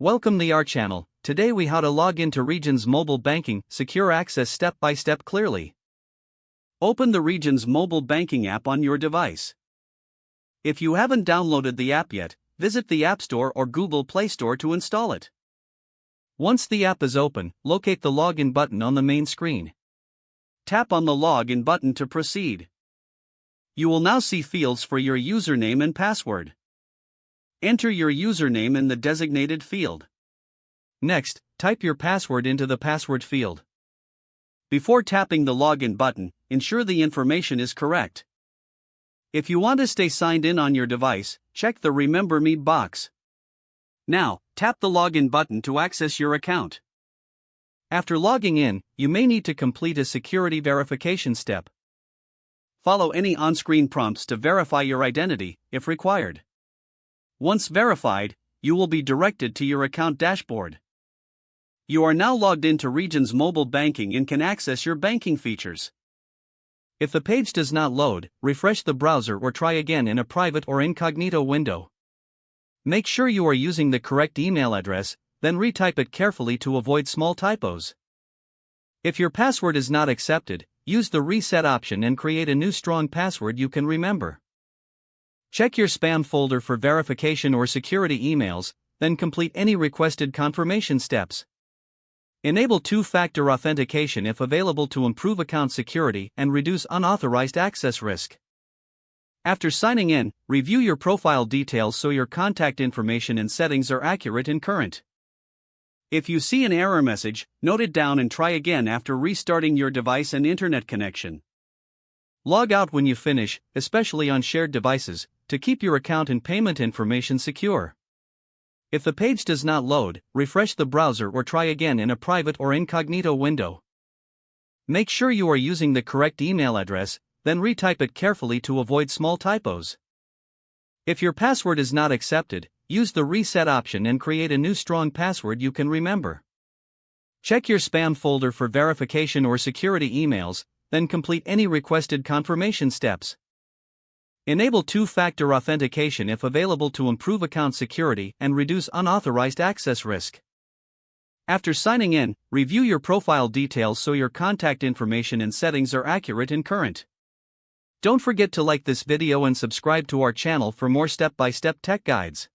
Welcome to our channel. Today we how to log into Regions Mobile Banking, secure access step by step clearly. Open the Regions Mobile Banking app on your device. If you haven't downloaded the app yet, visit the App Store or Google Play Store to install it. Once the app is open, locate the Login button on the main screen. Tap on the Login button to proceed. You will now see fields for your username and password. Enter your username in the designated field. Next, type your password into the password field. Before tapping the Login button, ensure the information is correct. If you want to stay signed in on your device, check the Remember Me box. Now, tap the Login button to access your account. After logging in, you may need to complete a security verification step. Follow any on-screen prompts to verify your identity, if required. Once verified, you will be directed to your account dashboard. You are now logged into Regions Mobile Banking and can access your banking features. If the page does not load, refresh the browser or try again in a private or incognito window. Make sure you are using the correct email address, then retype it carefully to avoid small typos. If your password is not accepted, use the reset option and create a new strong password you can remember. Check your spam folder for verification or security emails, then complete any requested confirmation steps. Enable two-factor authentication if available to improve account security and reduce unauthorized access risk. After signing in, review your profile details so your contact information and settings are accurate and current. If you see an error message, note it down and try again after restarting your device and internet connection. Log out when you finish, especially on shared devices, to keep your account and payment information secure. If the page does not load, refresh the browser or try again in a private or incognito window. Make sure you are using the correct email address, then retype it carefully to avoid small typos. If your password is not accepted, use the reset option and create a new strong password you can remember. Check your spam folder for verification or security emails, then complete any requested confirmation steps. Enable two-factor authentication if available to improve account security and reduce unauthorized access risk. After signing in, review your profile details so your contact information and settings are accurate and current. Don't forget to like this video and subscribe to our channel for more step-by-step tech guides.